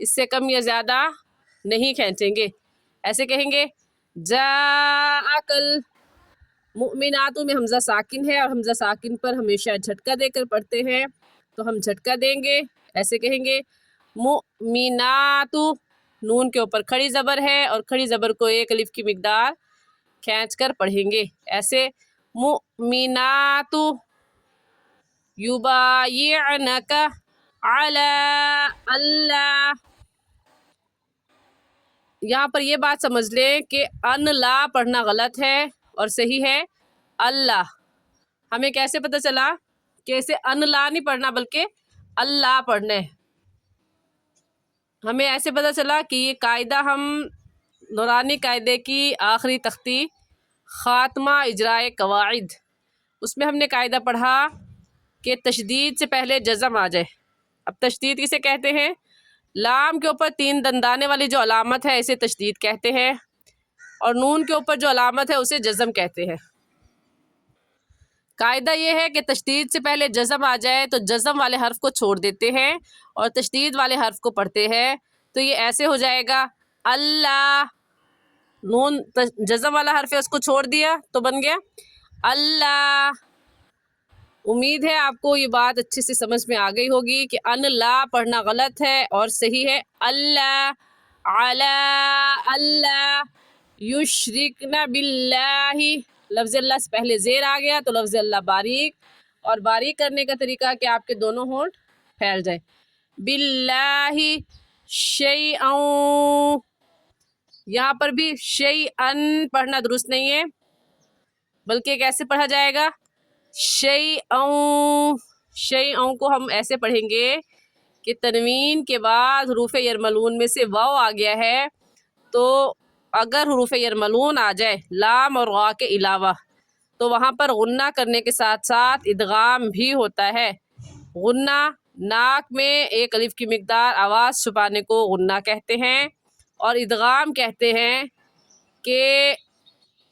اس سے کم یا زیادہ نہیں کھینچیں گے. ایسے کہیں گے جاءکل. مؤمناتو میں حمزہ ساکن ہے اور حمزہ ساکن پر ہمیشہ جھٹکا دے کر پڑھتے ہیں، تو ہم جھٹکا دیں گے. ایسے کہیں گے مؤمناتو. نون کے اوپر کھڑی زبر ہے اور کھڑی زبر کو ایک الف کی مقدار کھینچ کر پڑھیں گے. ایسے مؤمناتو یبایعنک علی اللہ. یہاں پر یہ بات سمجھ لیں کہ ان لا پڑھنا غلط ہے اور صحیح ہے اللہ. ہمیں کیسے پتہ چلا کہ اسے ان لا نہیں پڑھنا بلکہ اللہ پڑھنا ہے؟ ہمیں ایسے پتہ چلا کہ یہ قاعدہ ہم نورانی قاعدے کی آخری تختی خاتمہ اجرائے قواعد، اس میں ہم نے قاعدہ پڑھا کہ تشدید سے پہلے جزم آ جائے. اب تشدید کسے کہتے ہیں؟ لام کے اوپر 3 دندانے والی جو علامت ہے اسے تشدید کہتے ہیں، اور نون کے اوپر جو علامت ہے اسے جزم کہتے ہیں. قاعدہ یہ ہے کہ تشدید سے پہلے جزم آ جائے تو جزم والے حرف کو چھوڑ دیتے ہیں اور تشدید والے حرف کو پڑھتے ہیں. تو یہ ایسے ہو جائے گا اللہ. نون جزم والا حرف ہے، اس کو چھوڑ دیا تو بن گیا اللہ. امید ہے آپ کو یہ بات اچھے سے سمجھ میں آ گئی ہوگی کہ ان لا پڑھنا غلط ہے اور صحیح ہے اللہ. علی اللہ یشرکن باللہ. لفظ اللہ سے پہلے زیر آ گیا تو لفظ اللہ باریک، اور باریک کرنے کا طریقہ کہ آپ کے دونوں ہونٹ پھیل جائیں. باللہ شیئا. یہاں پر بھی شیئن پڑھنا درست نہیں ہے بلکہ کیسے پڑھا جائے گا؟ شیئا. شیئا کو ہم ایسے پڑھیں گے کہ تنوین کے بعد حروف یرملون میں سے واو آ گیا ہے، تو اگر حروف یرملون آ جائے لام اور غا کے علاوہ تو وہاں پر غنہ کرنے کے ساتھ ساتھ ادغام بھی ہوتا ہے. غنہ ناک میں ایک الف کی مقدار آواز چھپانے کو غنہ کہتے ہیں، اور ادغام کہتے ہیں کہ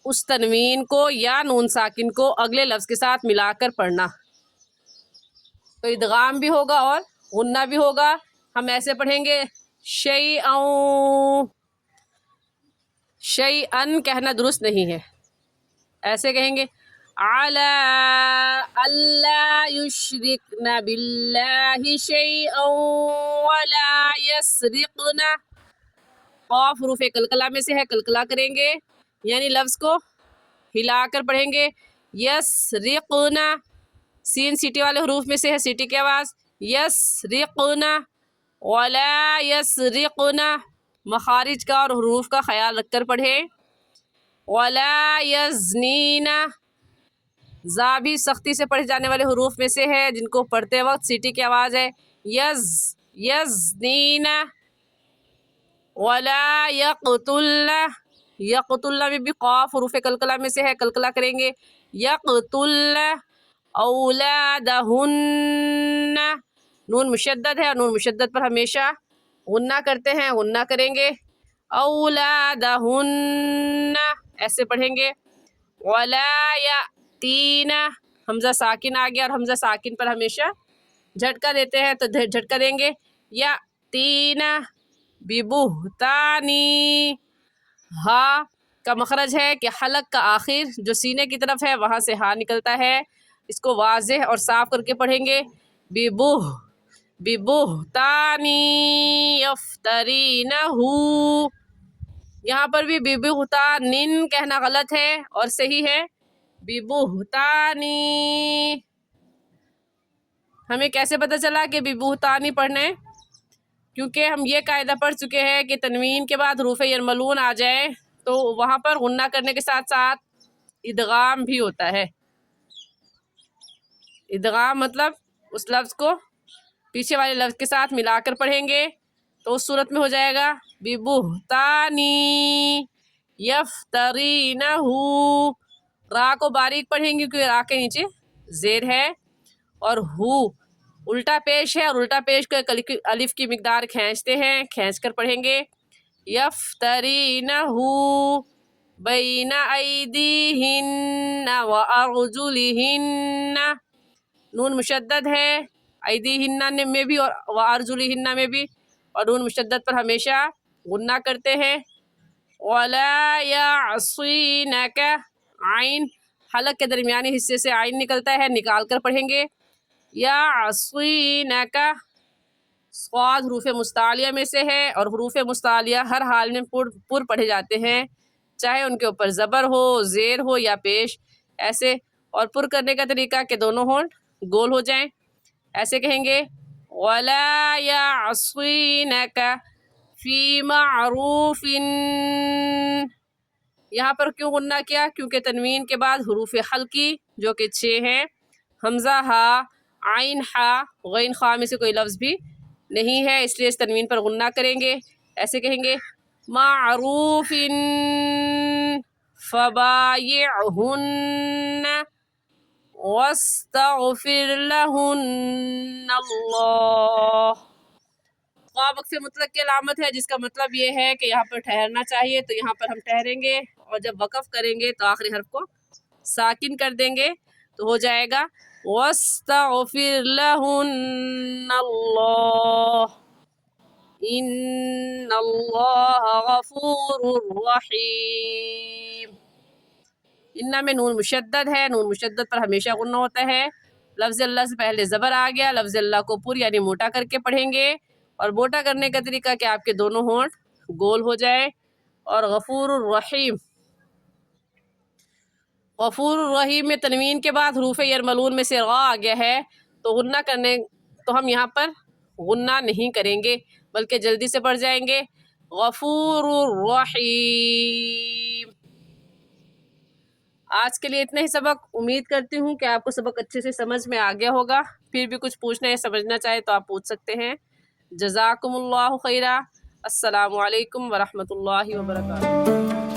اس تنوین کو یا نون ساکن کو اگلے لفظ کے ساتھ ملا کر پڑھنا. تو ادغام بھی ہوگا اور غنہ بھی ہوگا. ہم ایسے پڑھیں گے شیئا. شیئن کہنا درست نہیں ہے، ایسے کہیں گے علی اللہ یشرکن باللہ شیئا ولا یسرقن. قاف حروف قلقلہ میں سے ہے، قلقلہ کریں گے یعنی لفظ کو ہلا کر پڑھیں گے. یسرقن. سین سیٹی والے حروف میں سے ہے، سیٹی کی آواز. یسرقن ولا یسرقن. مخارج کا اور حروف کا خیال رکھ کر پڑھیں. ولا یزنین. زا بھی سختی سے پڑھے جانے والے حروف میں سے ہے جن کو پڑھتے وقت سیٹی کی آواز ہے. یزنین. ولا یقتلن. یقتلن میں بھی قاف حروف قلقلہ میں سے ہے، قلقلہ کریں گے. یقتلن اولادہن. نون مشدد ہے اور نون مشدد پر ہمیشہ غنہ کرتے ہیں، غنہ کریں گے. اولادہن ایسے پڑھیں گے. ولا یاتین. حمزہ ساکن آ گیا اور حمزہ ساکن پر ہمیشہ جھٹکا دیتے ہیں تو جھٹکا دیں گے. یاتین ببہتانی. ہا کا مخرج ہے کہ حلق کا آخر جو سینے کی طرف ہے وہاں سے ہا نکلتا ہے، اس کو واضح اور صاف کر کے پڑھیں گے. ببہتانی یفترینہ. یہاں پر بھی ببہتانن کہنا غلط ہے اور صحیح ہے ببہتانی. ہمیں کیسے پتہ چلا کہ ببہتانی پڑھنا ہے؟ کیونکہ ہم یہ قاعدہ پڑھ چکے ہیں کہ تنوین کے بعد حروف یرملون آ جائے تو وہاں پر غنہ کرنے کے ساتھ ساتھ ادغام بھی ہوتا ہے. ادغام مطلب اس لفظ کو پیچھے والے لفظ کے ساتھ ملا کر پڑھیں گے تو اس صورت میں ہو جائے گا ببہتانی یفترینہ. را کو باریک پڑھیں گے کیونکہ را کے نیچے زیر ہے، اور ہو الٹا پیش ہے اور الٹا پیش کو ایک الف کی مقدار کھینچتے ہیں، کھینچ کر پڑھیں گے. یفترینہ بین ایدیہن وارجلہن. نون مشدد ہے ایدیہن میں بھی اور وارجلہن میں بھی، اور نون مشدد پر ہمیشہ غنہ کرتے ہیں. وَلَا يَعْصِينَكَ عین حلق کے درمیانی حصے سے عین نکلتا ہے، نکال کر پڑھیں گے. يَعْصِينَكَ صاد حروف مستعلیہ میں سے ہے، اور حروف مستعلیہ ہر حال میں پر پڑھے جاتے ہیں، چاہے ان کے اوپر زبر ہو، زیر ہو یا پیش. ایسے اور پر کرنے کا طریقہ کہ دونوں ہونٹ گول ہو جائیں. ایسے کہیں گے وَلَا يَعْصِينَكَ فِي مَعْرُوفٍ. یہاں پر کیوں غنہ کیا؟ کیونکہ تنوین کے بعد حروف حلقی جو کہ 6 ہیں، حمزہ ہا، عین ہا، غین خا میں سے کوئی لفظ بھی نہیں ہے، اس لیے اس تنوین پر غنہ کریں گے. ایسے کہیں گے معروف فبایعہن واستغفر لہن اللہ. خا وقف مطلق کی علامت ہے، جس کا مطلب یہ ہے کہ یہاں پر ٹھہرنا چاہیے، تو یہاں پر ہم ٹھہریں گے، اور جب وقف کریں گے تو آخری حرف کو ساکن کر دیں گے، تو ہو جائے گا واستغفر لہن اللہ ان اللہ غفور رحیم. انہ میں نون مشدد ہے، نون مشدد پر ہمیشہ غنہ ہوتا ہے. لفظ اللہ سے پہلے زبر آ گیا، لفظ اللہ کو پر یعنی موٹا کر کے پڑھیں گے، اور موٹا کرنے کا طریقہ کہ آپ کے دونوں ہونٹ گول ہو جائے. اور غفور الرحیم، غفور الرحیم میں تنوین کے بعد حروف یرملون میں سے غا آ گیا ہے، تو غنہ کرنے تو ہم یہاں پر غنہ نہیں کریں گے، بلکہ جلدی سے پڑھ جائیں گے غفور الرحیم. آج کے لیے اتنا ہی سبق. امید کرتی ہوں کہ آپ کو سبق اچھے سے سمجھ میں آ گیا ہوگا. پھر بھی کچھ پوچھنا یا سمجھنا چاہے تو آپ پوچھ سکتے ہیں. جزاکم اللہ خیرہ. السلام علیکم ورحمۃ اللہ وبرکاتہ.